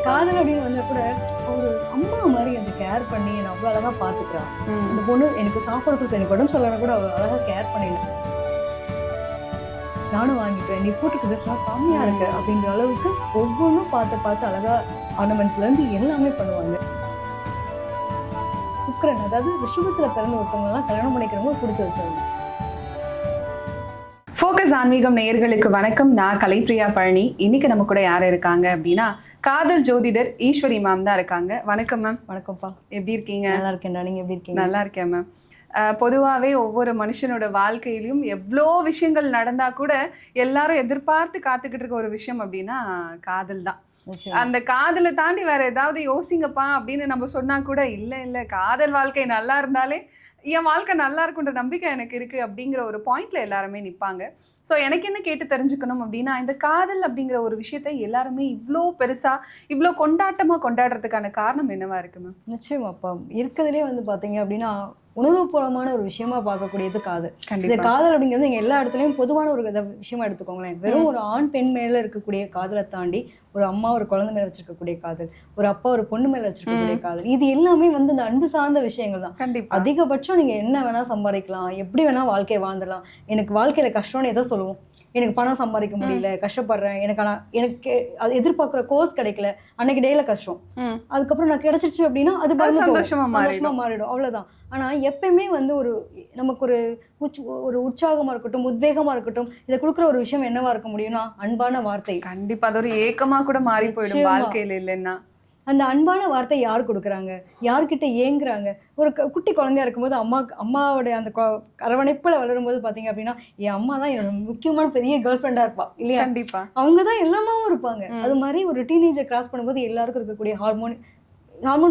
காதல் அப்படின்னு வந்தா கூட ஒரு அம்மா மாதிரி அந்த கேர் பண்ணி என்னை அவ்வளோ அழகா பாத்துக்கிறான். இந்த பொண்ணு எனக்கு சாப்பாடு கொடுத்து எனக்கு உடம்பு சொல்லலாம் கூட அவள் அழகா கேர் பண்ணிடல. நானும் வாங்கிக்கிறேன், நீ போட்டுக்கு ட்ரெஸ்லாம் செம்மையா இருக்கு அப்படின்ற அளவுக்கு ஒவ்வொன்றும் பார்த்து பார்த்து அழகா ஆர்னமெண்ட்ஸ்ல இருந்து எல்லாமே பண்ணுவாங்க. சுக்கிரன், அதாவது ரிஷபத்துல பிறந்த ஒருத்தவங்க எல்லாம் கல்யாணம் பண்ணிக்கிறவங்க கொடுத்து வச்சவங்க. ஃபோக்கஸ் ஆன்மீகம் நேயர்களுக்கு வணக்கம். நான் கலைப்பிரியா பழனி. இன்னைக்கு நம்ம கூட யார் இருக்காங்க அப்படின்னா காதல் ஜோதிடர் ஈஸ்வரி மேம் தான் இருக்காங்க. வணக்கம் மேம். வணக்கம்ப்பா, எப்படி இருக்கீங்க? நல்லா இருக்கேன்டா, நீங்க எப்படி இருக்கீங்க? நல்லா இருக்கேன் மேம். பொதுவாகவே ஒவ்வொரு மனுஷனோட வாழ்க்கையிலையும் எவ்வளோ விஷயங்கள் நடந்தா கூட எல்லாரும் எதிர்பார்த்து காத்துக்கிட்டு இருக்க ஒரு விஷயம் அப்படின்னா காதல் தான். அந்த காதலை தாண்டி வேற ஏதாவது யோசிங்கப்பா அப்படின்னு நம்ம சொன்னா கூட இல்ல காதல் வாழ்க்கை நல்லா இருந்தாலே என் வாழ்க்கை நல்லா இருக்குன்ற நம்பிக்கை எனக்கு இருக்கு அப்படிங்கிற ஒரு பாயிண்ட்ல எல்லாருமே நிற்பாங்க. ஸோ எனக்கு என்ன கேட்டு தெரிஞ்சுக்கணும் அப்படின்னா, இந்த காதல் அப்படிங்கிற ஒரு விஷயத்த எல்லாருமே இவ்வளோ பெருசா இவ்வளோ கொண்டாட்டமா கொண்டாடுறதுக்கான காரணம் என்னவா இருக்கு மேம்? நிச்சயமாப்பா, இருக்கிறதுலே வந்து பாத்தீங்க அப்படின்னா உணர்வுபூர்வமான ஒரு விஷயமா பார்க்கக்கூடியது காதல். இந்த கண்டிப்பா. காதல் அப்படிங்கிறது எங்க எல்லா இடத்துலயும் பொதுவான ஒரு விஷயமா எடுத்துக்கோங்களேன். வெறும் ஒரு ஆண் பெண் மேல இருக்கக்கூடிய காதலை தாண்டி ஒரு அம்மா ஒரு குழந்தை மேல வச்சிருக்கக்கூடிய காதல், ஒரு அப்பா ஒரு பொண்ணு மேல வச்சிருக்கக்கூடிய காதல், இது எல்லாமே வந்து இந்த அன்பு சார்ந்த விஷயங்கள் தான். கண்டிப்பா. அதிகபட்சம் நீங்க என்ன வேணா சம்பாதிக்கலாம், எப்படி வேணா வாழ்க்கையை வாழ்ந்துடலாம். எனக்கு வாழ்க்கையில கஷ்டம்னு எதை சொல்லுவோம்? எனக்கு பணம் சம்பாதிக்க முடியல, கஷ்டப்படுறேன், எனக்கு அது எதிர்பார்க்குற கோர்ஸ் கிடைக்கல, அன்னைக்கு டேல கஷ்டம். அதுக்கப்புறம் நான் கிடைச்சிருச்சு அப்படின்னா அது சந்தோஷமா மாறிடும், அவ்வளவுதான். ஆனா எப்பயுமே வந்து நமக்கு ஒரு உற்சாகமா இருக்கட்டும், உத்வேகமா இருக்கட்டும், இதை கொடுக்குற ஒரு விஷயம் என்னவா இருக்க முடியும்னா அன்பான வார்த்தை. கண்டிப்பா அது ஒரு ஏக்கமா கூட மாறி போயிடும் வாழ்க்கையில இல்லைன்னா. அந்த அன்பான வார்த்தை யார் கொடுக்குறாங்க, யார்கிட்ட ஏங்குறாங்க? ஒரு குட்டி குழந்தையா இருக்கும்போது அம்மாவோட அந்த அரவணைப்புல வளரும் போது பாத்தீங்க அப்படின்னா, என் அம்மா தான் என்னோட முக்கியமான பெரிய கேர்ள் ஃப்ரெண்டா இருப்பா இல்லையா? கண்டிப்பா. அவங்கதான் எல்லாமாவும் இருப்பாங்க. அது மாதிரி ஒரு டீனேஜர் கிராஸ் பண்ணும்போது எல்லாருக்கும் இருக்கக்கூடிய ஹார்மோன்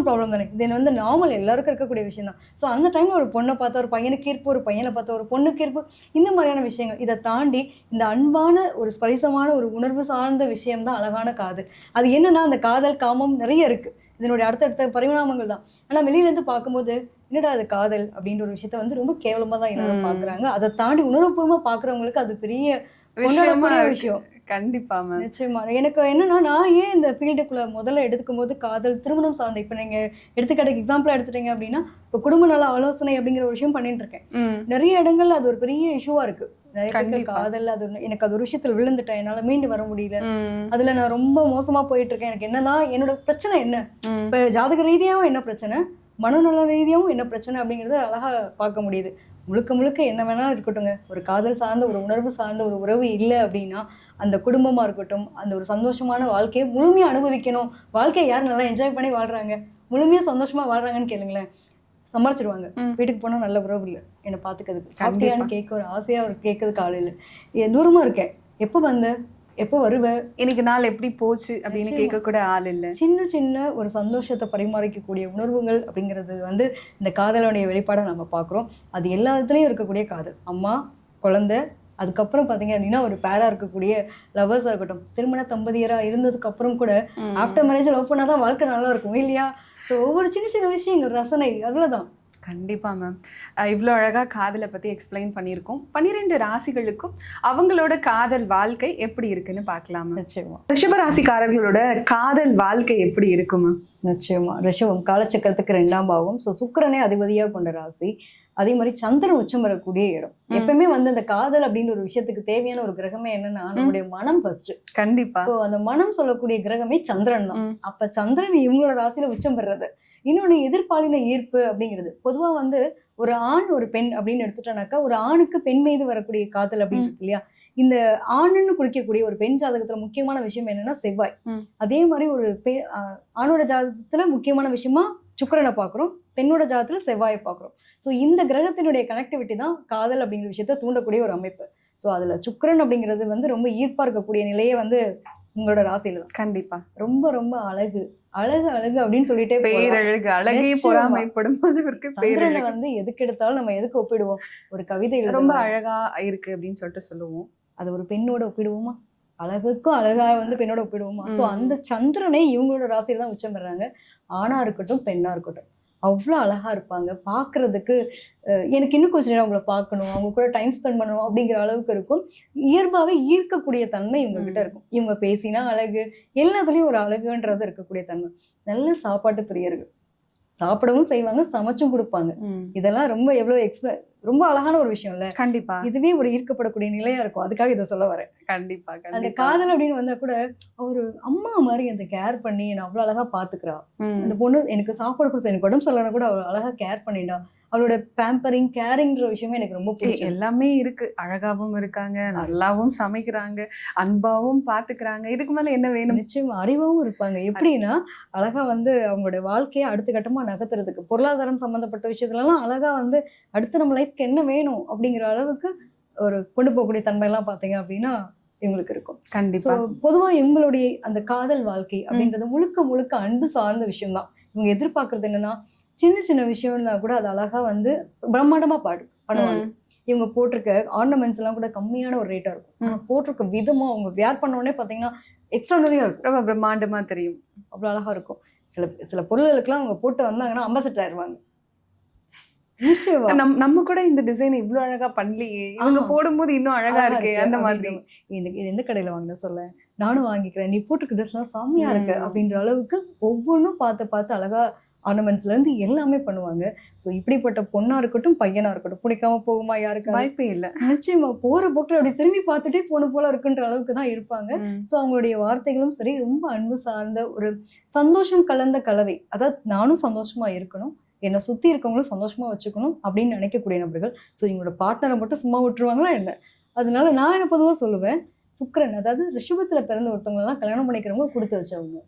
ப்ராப்ளம் தானே. இது வந்து நார்மல், எல்லாருக்கும் இருக்கக்கூடிய விஷயம் தான். ஸோ அந்த டைம்ல ஒரு பொண்ணை பார்த்தா ஒரு பையனுக்கு ஈர்ப்பு, ஒரு பையனை பார்த்தா ஒரு பொண்ணுக்கு ஈர்ப்பு, இந்த மாதிரியான விஷயங்கள். இதை தாண்டி இந்த அன்பான ஒரு ஸ்பரிசமான ஒரு உணர்வு சார்ந்த விஷயம் தான் அழகான காதல். அது என்னன்னா அந்த காதல் காமம் நிறைய இருக்கு, இதனுடைய அடுத்தடுத்த பரிணாமங்கள் தான். ஆனா வெளியில இருந்து பார்க்கும்போது என்னடா அது காதல் அப்படின்ற ஒரு விஷயத்த வந்து ரொம்ப கேவலமா தான் எல்லாரும் பாக்குறாங்க. அதை தாண்டி உணர்வுபூர்வமா பாக்குறவங்களுக்கு அது பெரிய விஷயம். கண்டிப்பா மேம். நிச்சயமா. எனக்கு என்னன்னா, நான் ஏன் இந்த ஃபீல்டுக்குள்ள முதல்ல எடுத்துக்கும் போது காதல் திருமணம் சார்ந்த, இப்ப நீங்க எடுத்துக்காட்டுக்கு எக்ஸாம்பிளா எடுத்துட்டீங்க அப்படின்னா, இப்ப குடும்ப நல ஆலோசனை அப்படிங்கிற ஒரு விஷயம் பண்ணிட்டு இருக்கேன். நிறைய இடங்கள்ல அது ஒரு பெரிய இஷ்யூவா இருக்கு. நிறைய பேருக்கு காதல், அது எனக்கு அது ஒரு விஷயத்துல விழுந்துட்டேன், என்னால மீண்டு வர முடியல, அதுல நான் ரொம்ப மோசமா போயிட்டு இருக்கேன், எனக்கு என்னதான் என்னோட பிரச்சனை என்ன, இப்ப ஜாதக ரீதியாவும் என்ன பிரச்சனை, மனநல ரீதியாவும் என்ன பிரச்சனை அப்படிங்கறத அழகா பார்க்க முடியுது. முழுக்க முழுக்க என்ன வேணாலும் இருக்கட்டுங்க, ஒரு காதல் சார்ந்த ஒரு உணர்வு சார்ந்த ஒரு உறவு இல்லை அப்படின்னா அந்த குடும்பமா இருக்கட்டும், அந்த ஒரு சந்தோஷமான வாழ்க்கையை முழுமையா அனுபவிக்கணும். வாழ்க்கையை யார் நல்லா என்ஜாய் பண்ணி வாழ்றாங்க, முழுமையா சந்தோஷமா வாழ்றாங்கன்னு கேளுங்களேன், சம்பாரிச்சிருவாங்க. வீட்டுக்கு போனா நல்ல உறவு இல்லை, என்னை பாத்துக்கிறதுக்கு, சாப்பிட்டியான்னு கேட்க ஒரு ஆசையா ஒரு கேட்கறதுக்கு ஆள் இல்லை, தூரமா இருக்கேன், எப்போ வந்த, எப்போ வருவ, இன்னைக்கு நாள் எப்படி போச்சு அப்படின்னு கேட்க கூட ஆள் இல்லை. சின்ன சின்ன ஒரு சந்தோஷத்தை பரிமாறிக்கக்கூடிய உணர்வுகள் அப்படிங்கிறது வந்து இந்த காதலுடைய வெளிப்பாடை நம்ம பார்க்குறோம். அது எல்லா இடத்துலையும் இருக்கக்கூடிய காதல். அம்மா, குழந்தை, அதுக்கப்புறம் பாத்தீங்க அப்படின்னா ஒரு பேரா இருக்கக்கூடிய லவர்ஸா இருக்கட்டும், திருமண தம்பதியரா இருந்ததுக்கு அப்புறம் கூட ஆஃப்டர் மேரேஜ் லவ் பண்ணாதான் வாழ்க்கை நல்லா இருக்கும் இல்லையா? ஸோ ஒவ்வொரு சின்ன சின்ன விஷயங்கள் ரசனை, அவ்வளவுதான். கண்டிப்பா மேம். இவ்வளோ அழகா காதலை பத்தி எக்ஸ்பிளைன் பண்ணியிருக்கோம். 12 ராசிகளுக்கும் அவங்களோட காதல் வாழ்க்கை எப்படி இருக்குன்னு பார்க்கலாம். நிச்சயமா. ரிஷப ராசிக்காரர்களோட காதல் வாழ்க்கை எப்படி இருக்கும் மேம்? நிச்சயமா. ரிஷபம் காலச்சக்கரத்துக்கு 2ஆம் பாவம். ஸோ சுக்கிரனே அதிபதியா கொண்ட ராசி. அதே மாதிரி சந்திரன் உச்சம் வரக்கூடிய இடம். எப்பவுமே வந்து அந்த காதல் அப்படின்னு ஒரு விஷயத்துக்கு தேவையான ஒரு கிரகமே என்னன்னா நம்முடைய மனம் ஃபர்ஸ்ட். கண்டிப்பா. சோ அந்த மனம் சொல்லக்கூடிய கிரகமே சந்திரன் தான். அப்ப சந்திரன் இவங்களோட ராசியில உச்சம் பெறது. இன்னொன்னு எதிர்பாலின ஈர்ப்பு அப்படிங்கிறது. பொதுவா வந்து ஒரு ஆண் ஒரு பெண் அப்படின்னு எடுத்துட்டோம்னாக்கா, ஒரு ஆணுக்கு பெண் மீது வரக்கூடிய காதல் அப்படின்னு இருக்கு இல்லையா? இந்த ஆணுன்னு குடிக்கக்கூடிய ஒரு பெண் ஜாதகத்துல முக்கியமான விஷயம் என்னன்னா செவ்வாய். அதே மாதிரி ஒரு ஆணோட ஜாதகத்துல முக்கியமான விஷயமா சுக்கிரனை பாக்குறோம், பெண்ணோட ஜாதகத்துல செவ்வாயை பாக்குறோம். சோ இந்த கிரகத்தினுடைய கனெக்டிவிட்டி தான் காதல் அப்படிங்கிற விஷயத்த தூண்டக்கூடிய ஒரு அமைப்பு. சோ அதுல சுக்கிரன் அப்படிங்கிறது வந்து ரொம்ப ஈர்ப்பா இருக்கக்கூடிய நிலையே வந்து உங்களோட ராசியில தான். கண்டிப்பா. ரொம்ப ரொம்ப அழகு அழகு அழகு அப்படின்னு சொல்லிட்டே பேரழகு, அழகே பொறாமைப்படும் அளவிற்கு சந்திரனை வந்து எதுக்கு எடுத்தாலும் நம்ம எதுக்கு ஒப்பிடுவோம்? ஒரு கவிதை ரொம்ப அழகா இருக்கு அப்படின்னு சொல்லிட்டு சொல்லுவோம். அது ஒரு பெண்ணோட ஒப்பிடுவோமா? அழகுக்கும் அழகா வந்து பெண்ணோட ஒப்பிடுவோமா? சோ அந்த சந்திரனை இவங்களோட ராசியில தான் உச்சம் பெறாங்க. ஆணா இருக்கட்டும், பெண்ணா இருக்கட்டும். அவ்வளோ அழகா இருப்பாங்க பார்க்கறதுக்கு. எனக்கு இன்னும் கொஞ்ச நேரம் அவங்கள பார்க்கணும், அவங்க கூட டைம் ஸ்பெண்ட் பண்ணணும் அப்படிங்கிற அளவுக்கு இருக்கும். இயல்பாவே ஈர்க்கக்கூடிய தன்மை இவங்க கிட்ட இருக்கும். இவங்க பேசினா அழகு, எல்லாத்துலயும் ஒரு அழகுன்றது இருக்கக்கூடிய தன்மை. நல்ல சாப்பாட்டு பிரியர்கள், சாப்பிடவும் செய்வாங்க, சமைச்சும் கொடுப்பாங்க. இதெல்லாம் ரொம்ப ரொம்ப அழகான ஒரு விஷயம் இல்ல. கண்டிப்பா. இதுவே ஒரு ஈர்க்கப்படக்கூடிய நிலையா இருக்கும். அதுக்காக இதை சொல்ல வரேன். கண்டிப்பா அந்த கண்டிப்பா. காதல் அப்படின்னு வந்தா கூட ஒரு அம்மா மாதிரி அந்த கேர் பண்ணி என்ன அவ்வளவு அழகா பாத்துக்கிறா. அந்த பொண்ணு எனக்கு சாப்பாடு கொடுத்து எனக்கு உடம்பு சொல்லனா கூட அவள் அழகா கேர் பண்ணிட்டா. அவளோட பேம்பரிங் கேரிங்ன்ற விஷயமே எனக்கு ரொம்ப பிடிச்சது. எல்லாமே இருக்கு. அழகாவும் இருக்காங்க, நல்லாவும் சமைக்கிறாங்க, அன்பாவும் பாத்துக்கிறாங்க. இதுக்கு மேல என்ன வேணும்? நிச்சயமா அறிவாவும் இருப்பாங்க. எப்படின்னா அழகா வந்து அவங்களோட வாழ்க்கையை அடுத்த கட்டமா நகர்த்துறதுக்கு பொருளாதாரம் சம்பந்தப்பட்ட விஷயத்துல எல்லாம் அழகா வந்து அடுத்து நம்ம லைஃப்க்கு என்ன வேணும் அப்படிங்கிற அளவுக்கு ஒரு கொண்டு போகக்கூடிய தன்மை எல்லாம் பாத்தீங்க அப்படின்னா இவங்களுக்கு இருக்கும். கண்டிப்பா. பொதுவா இவங்களுடைய அந்த காதல் வாழ்க்கை அப்படின்றது முழுக்க முழுக்க அன்பு சார்ந்த விஷயம் தான். இவங்க எதிர்பார்க்கறது என்னன்னா சின்ன சின்ன விஷயம்னா கூட அது அழகா வந்து பிரம்மாண்டமா பண்ணுவாங்க. இவங்க போட்டிருக்க ஆர்னமெண்ட்ஸ் எல்லாம் கூட கம்மியான ஒரு ரேட்டா இருக்கும். ஆனா போட்டிருக்க விதமும் அவங்க வியர் பண்ண உடனே பாத்தீங்கன்னா எக்ஸ்ட்ரானரியா இருக்கும். ரொம்ப பிரம்மாண்டமா தெரியும். அவ்வளவு அழகா இருக்கும். சில பொருள்களுக்கெல்லாம் அவங்க போட்டு வந்தாங்கன்னா அம்பாசிடர் ஆயிருவாங்க. நிச்சயமா. நம்ம கூட இந்த டிசைன் இவ்வளவு அழகா பண்ணலையே, இவங்க போடும்போது இன்னும் அழகா இருக்கே அந்த மாதிரி. இது எந்த கடையில வாங்கின சொல்ல, நானும் வாங்கிக்கிறேன், நீ போட்டுக்க ட்ரெஸ் எல்லாம் செம்மையா இருக்கு அப்படின்ற அளவுக்கு ஒவ்வொன்றும் பார்த்து அழகா ஆர்னமெண்ட்ஸ்ல இருந்து எல்லாமே பண்ணுவாங்க. ஸோ இப்படிப்பட்ட பொண்ணா இருக்கட்டும் பையனா இருக்கட்டும் பிடிக்காம போகுமா யாருக்கு? வாய்ப்பே இல்லை. நிச்சயமா போற போக்குல அப்படி திரும்பி பார்த்துட்டே போன போல இருக்குன்ற அளவுக்கு தான் இருப்பாங்க. ஸோ அவங்களுடைய வார்த்தைகளும் சரி ரொம்ப அன்பு சார்ந்த ஒரு சந்தோஷம் கலந்த கலவை. அதாவது நானும் சந்தோஷமா இருக்கணும், என்னை சுத்தி இருக்கவங்களும் சந்தோஷமா வச்சுக்கணும் அப்படின்னு நினைக்கக்கூடிய நபர்கள். ஸோ இவங்களோட பார்ட்னரை மட்டும் சும்மா விட்டுருவாங்களா என்ன? அதனால நான் என்ன பொதுவாக சொல்லுவேன், சுக்கிரன் அதாவது ரிஷபத்துல பிறந்த ஒருத்தவங்க எல்லாம் கல்யாணம் பண்ணிக்கிறவங்க கொடுத்து வச்சவங்க.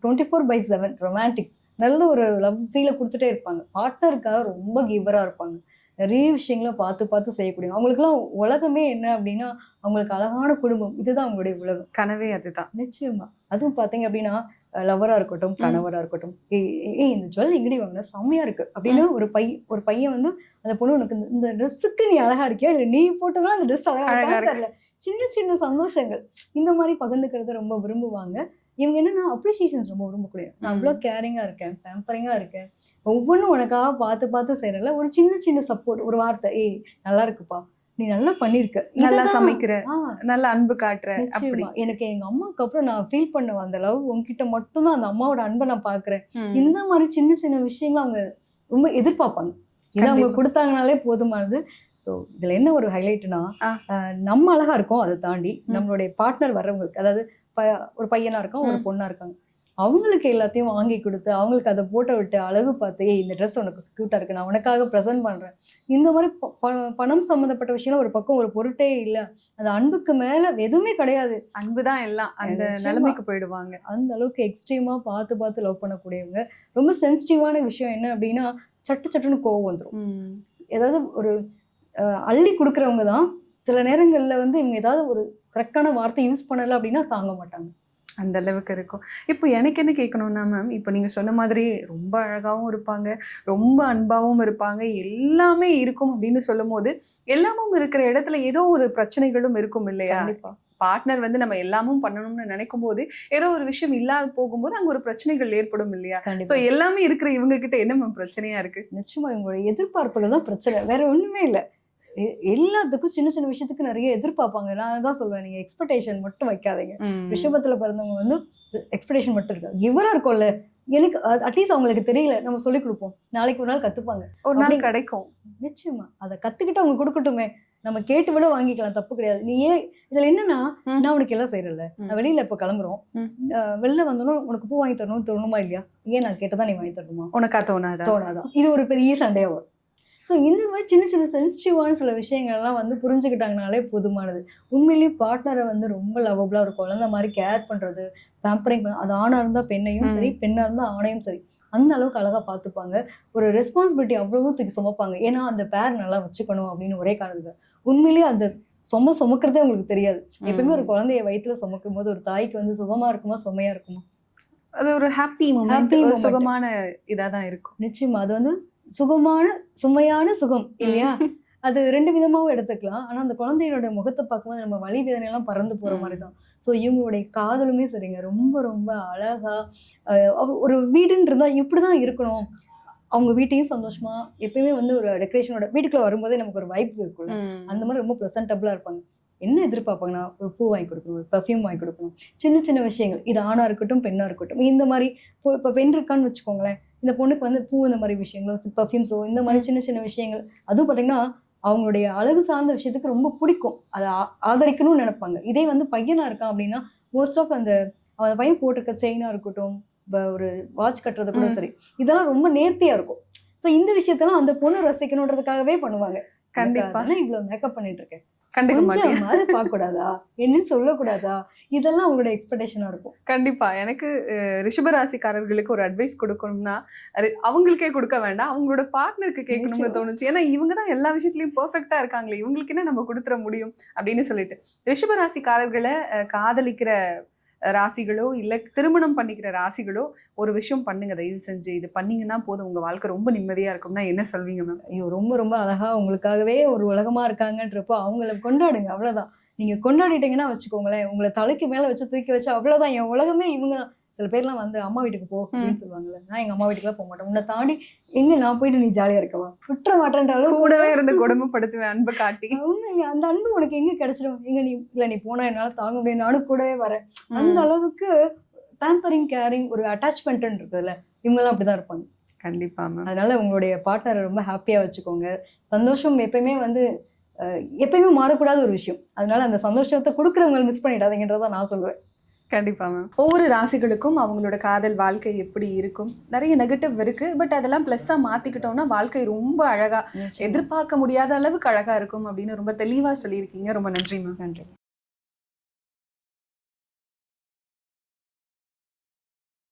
24/7 ரொமான்டிக் நல்ல ஒரு லவ் ஃபீலை கொடுத்துட்டே இருப்பாங்க. பார்ட்னருக்காக ரொம்ப கிவரா இருப்பாங்க. நிறைய விஷயங்களை பார்த்து செய்யக்கூடிய அவங்களுக்குலாம் உலகமே என்ன அப்படின்னா அவங்களுக்கு அழகான குடும்பம், இதுதான் அவங்களுடைய உலகம். கனவே அதுதான். நிச்சயமா. அதுவும் பாத்தீங்க அப்படின்னா லவரா இருக்கட்டும் கணவரா இருக்கட்டும், ஏய் இந்த ஜுவல் எங்கடி வாங்கின செம்மையா இருக்கு அப்படின்னு ஒரு பையன் வந்து அந்த பொண்ணு உனக்கு இந்த ட்ரெஸ்ஸுக்கு நீ அழகா இருக்கியா இல்ல நீ போட்டதுனால அந்த ட்ரெஸ் அழகா இருக்கான்னு தெரியல, சின்ன சின்ன சந்தோஷங்கள் இந்த மாதிரி பகிர்ந்துக்கிறத ரொம்ப விரும்புவாங்க. இவங்க என்னன்னா அப்ரிசியேஷன்ஸ் ரொம்ப விரும்பக்கூடிய, நான் அவ்வளோ கேரிங்கா இருக்கேன், பேம்பரிங்கா இருக்கேன், ஒவ்வொன்றும் உனக்காக பார்த்து செய்யறல ஒரு சின்ன சப்போர்ட், ஒரு வார்த்தை, ஏய் நல்லா இருக்குப்பா, நீ நல்லா பண்ணிருக்க, நல்லா சமைக்கிற, நல்லா அன்பு காட்டுற. எனக்கு எங்க அம்மாவுக்கு அப்புறம் நான் ஃபீல் பண்ண அந்த லவ் உங்ககிட்ட மட்டும்தான், அந்த அம்மாவோட அன்பை நான் பாக்குறேன். இந்த மாதிரி சின்ன விஷயங்கள் அவங்க ரொம்ப எதிர்பார்ப்பாங்க. இதை அவங்க கொடுத்தாங்கனாலே போதுமானது. ஸோ இதுல என்ன ஒரு ஹைலைட்னா நம்ம அழகா இருக்கோம், அதை தாண்டி நம்மளுடைய பார்ட்னர் வர்றவங்களுக்கு, அதாவது ஒரு பையனா இருக்கான் ஒரு பொண்ணா இருக்காங்க, அவங்களுக்கு எல்லாத்தையும் வாங்கி கொடுத்து அவங்களுக்கு அதை போட்டோ விட்டு அழகு பார்த்து, இந்த ட்ரெஸ் உனக்கு கியூட்டா இருக்கு, நான் உனக்காக ப்ரெசென்ட் பண்றேன், இந்த மாதிரி பணம் சம்மந்தப்பட்ட விஷயம் ஒரு பக்கம் ஒரு பொருட்டே இல்லை, அது அன்புக்கு மேல எதுவுமே கிடையாது, அன்புதான் எல்லாம், அந்த நிலைமைக்கு போயிடுவாங்க. அந்த அளவுக்கு எக்ஸ்ட்ரீமா பார்த்து லவ் பண்ணக்கூடியவங்க. ரொம்ப சென்சிட்டிவான விஷயம் என்ன அப்படின்னா சட்டுன்னு கோவம் வந்துடும். ஏதாவது ஒரு அள்ளி கொடுக்குறவங்க தான் சில நேரங்கள்ல வந்து இவங்க ஏதாவது ஒரு கரெக்டான வார்த்தை யூஸ் பண்ணல அப்படின்னா தாங்க மாட்டாங்க. அந்த அளவுக்கு இருக்கும். இப்போ எனக்கு என்ன கேட்கணும்னா மேம், இப்போ நீங்க சொன்ன மாதிரி ரொம்ப அழகாவும் இருப்பாங்க, ரொம்ப அன்பாவும் இருப்பாங்க, எல்லாமே இருக்கும் அப்படின்னு சொல்லும் போது எல்லாமும் இருக்கிற இடத்துல ஏதோ ஒரு பிரச்சனைகளும் இருக்கும் இல்லையா? பார்ட்னர் வந்து நம்ம எல்லாமும் பண்ணணும்னு நினைக்கும் போது ஏதோ ஒரு விஷயம் இல்லாத போகும்போது அங்க ஒரு பிரச்சனைகள் ஏற்படும் இல்லையா? சோ எல்லாமே இருக்கிற இவங்க கிட்ட என்ன மேம் பிரச்சனையா இருக்கு? நிச்சயமா இவங்களோட எதிர்பார்ப்புகள் தான் பிரச்சனை, வேற ஒண்ணுமே இல்லை. எல்லாத்துக்கும் சின்ன விஷயத்துக்கு நிறைய எதிர்பார்ப்பாங்க. நான் தான் சொல்லுவேன், நீங்க எக்ஸ்பெக்டேஷன் மட்டும் வைக்காதீங்க. ரிஷபத்துல பிறந்தவங்க வந்து எக்ஸ்பெக்டேஷன் மட்டும் இருக்காது. இவரா இருக்கும்ல, எனக்கு அட்லீஸ்ட் அவங்களுக்கு தெரியல, நம்ம சொல்லி கொடுப்போம், நாளைக்கு ஒரு நாள் கத்துப்பாங்க, ஒரு நாள் கிடைக்கும். நிச்சயமா அதை கத்துக்கிட்டு அவங்க கொடுக்கட்டுமே, நம்ம கேட்டு விட வாங்கிக்கலாம், தப்பு கிடையாது. நீ ஏன் இதுல என்னன்னா, நான் உனக்கு எல்லாம் செய்யறல, நான் வெளியில இப்ப கிளம்புறோம், வெளில வந்தோம் உனக்கு பூ வாங்கி தரணும்னு தோணுமா இல்லையா? ஏன் நான் கேட்டதான் நீ வாங்கி தரணுமா? உனக்கா தோணாதான். இது ஒரு பெரிய சண்டையா வரும். ஸோ இந்த மாதிரி சின்ன சென்சிட்டிவான சில விஷயங்கள்லாம் வந்து புரிஞ்சுக்கிட்டாங்கனாலே போதுமானது. உண்மையிலேயே பார்ட்னரை வந்து ரொம்ப லவபிளா ஒரு குழந்தை மாதிரி கேர் பண்றது, பேம்பரிங் பண்ண, அது ஆணா இருந்தா பெண்ணையும் சரி, பெண்ணா இருந்தா ஆணையும் சரி, அந்த அளவுக்கு அழகா பார்த்துப்பாங்க. ஒரு ரெஸ்பான்சிபிலிட்டி அவ்வளவும் தூக்கி சுமப்பாங்க. ஏன்னா அந்த பேர் நல்லா வச்சுக்கணும் அப்படின்னு ஒரே காரணத்துக்கு. உண்மையிலேயே அந்த சுமக்கிறதே உங்களுக்கு தெரியாது. எப்பவுமே ஒரு குழந்தைய வயிற்றுல சுமக்கும் போது ஒரு தாய்க்கு வந்து சுகமா இருக்குமா சுமையா இருக்குமா? அது ஒரு ஹாப்பி மூமெண்ட், சுகமான இதாதான் இருக்கும். நிச்சயமா அது வந்து சுமையான சுகம் இல்லையா? அது ரெண்டு விதமாவும் எடுத்துக்கலாம். ஆனா அந்த குழந்தையோட முகத்தை பார்க்கும்போது நம்ம வலி வேதனை எல்லாம் பறந்து போற மாதிரிதான். சோ இவங்களுடைய காதலுமே சரிங்க, ரொம்ப ரொம்ப அழகா ஒரு வீடுன்னு இருந்தா இப்படிதான் இருக்கணும், அவங்க வீட்டையும் சந்தோஷமா எப்பயுமே வந்து ஒரு டெக்கரேஷனோட வீட்டுக்குள்ள வரும்போதே நமக்கு ஒரு வைப் இருக்கும்ல, அந்த மாதிரி ரொம்ப ப்ளசன்டபுளா இருப்பாங்க. என்ன எதிர்பார்ப்பாங்கன்னா, ஒரு பூ வாங்கி கொடுக்கணும், ஒரு பெர்ஃப்யூம் வாங்கி கொடுக்கணும், சின்ன சின்ன விஷயங்கள். இது ஆணா இருக்கட்டும், பெண்ணா இருக்கட்டும். இந்த மாதிரி இப்போ பெண் இருக்கான்னு வச்சுக்கோங்களேன், இந்த பொண்ணுக்கு வந்து பூ இந்த மாதிரி விஷயங்களோ, பெர்ஃப்யூம்ஸோ இந்த மாதிரி சின்ன சின்ன விஷயங்கள். அதுவும் பார்த்தீங்கன்னா, அவங்களுடைய அழகு சார்ந்த விஷயத்துக்கு ரொம்ப பிடிக்கும். அதை ஆதரிக்கணும்னு நினைப்பாங்க. இதே வந்து பையனா இருக்கான் அப்படின்னா, மோஸ்ட் ஆஃப் அந்த அவன் பையன் போட்டிருக்க செயினா இருக்கட்டும், ஒரு வாட்ச் கட்டுறது கூட சரி, இதெல்லாம் ரொம்ப நேர்த்தியா இருக்கும். ஸோ இந்த விஷயத்தெல்லாம் அந்த பொண்ணு ரசிக்கணுன்றதுக்காகவே பண்ணுவாங்க. கண்டிப்பா. இவ்வளவு மேக்கப் பண்ணிட்டு இருக்கேன், கண்டிப்பா மாட்டேன். கொஞ்சம் அது பார்க்க கூடாதா, என்னன்னு சொல்லக்கூடாதா, இதெல்லாம் அவங்களோட எக்ஸ்பெக்டேஷனா இருக்கும். கண்டிப்பா. எனக்கு ரிஷபராசிக்காரர்களுக்கு ஒரு அட்வைஸ் கொடுக்கணும்னா, அது அவங்களுக்கே கொடுக்க வேண்டாம். அவங்களோட பார்ட்னருக்கு கேட்கணும்னு தோணுச்சு. ஏன்னா இவங்க தான் எல்லா விஷயத்துலயும் பெர்ஃபெக்ட்டா இருக்காங்களே. இவங்களுக்கு என்ன நம்ம கொடுத்துற முடியும் அப்படின்னு சொல்லிட்டு. ரிஷபராசிக்காரர்களை காதலிக்கிற ராசிகளோ, இல்ல திருமணம் பண்ணிக்கிற ராசிகளோ ஒரு விஷயம் பண்ணுங்க தயவு செஞ்சு. இது பண்ணீங்கன்னா போதும் உங்க வாழ்க்கை ரொம்ப நிம்மதியா இருக்கும்னா என்ன சொல்வீங்க மேம்? ஐயோ, ரொம்ப ரொம்ப அழகா உங்களுக்காகவே ஒரு உலகமா இருக்காங்கன்றப்போ அவங்கள கொண்டாடுங்க, அவ்வளவுதான். நீங்க கொண்டாடிட்டீங்கன்னா வச்சுக்கோங்களேன், உங்களை தலைக்கு மேல வச்சு தூக்கி வச்சு அவ்வளவுதான், என் உலகமே இவங்க தான். சில பேர்லாம் வந்து அம்மா வீட்டுக்கு போ அப்படின்னு சொல்லுவாங்கல்ல, நான் எங்க அம்மா வீட்டுக்குலாம் போக மாட்டேன். உன்னை தாண்டி எங்க நான் போயிட்டு நீ ஜாலியா இருக்கவா, விட்டுற மாட்டேன்ற அளவுக்கு கூடவே இருந்து கொடுமைப்படுத்துவேன் அன்பை காட்டி. உண்மைங்க. அந்த அன்பு உனக்கு எங்க கிடைச்சிடும், எங்க நீ இல்ல நீ போனா என்னால தாங்க முடியும், நானும் கூடவே வரேன். அந்த அளவுக்கு பேம்பரிங், கேரிங், ஒரு அட்டாச்மெண்ட் இருக்குதுல்ல, இவங்கெல்லாம் அப்படிதான் இருப்பாங்க. கண்டிப்பா மேம். அதனால உங்களுடைய பார்ட்னரை ரொம்ப ஹாப்பியா வச்சுக்கோங்க. சந்தோஷம் எப்பயுமே வந்து எப்பயுமே மாறக்கூடாத ஒரு விஷயம். அதனால அந்த சந்தோஷத்தை கொடுக்குறவங்க மிஸ் பண்ணிடாதீங்கன்றதான் நான் சொல்லுவேன். கண்டிப்பா மேம். ஒவ்வொரு ராசிகளுக்கும் அவங்களோட காதல் வாழ்க்கை எப்படி இருக்கும், நிறைய நெகட்டிவ் இருக்கு. பட் அதெல்லாம் பிளஸ்ஸா மாத்திக்கிட்டோம்னா வாழ்க்கை ரொம்ப அழகா, எதிர்பார்க்க முடியாத அளவுக்கு அழகா இருக்கும் அப்படின்னு ரொம்ப தெளிவா சொல்லியிருக்கீங்க. ரொம்ப நன்றி மேம். நன்றி.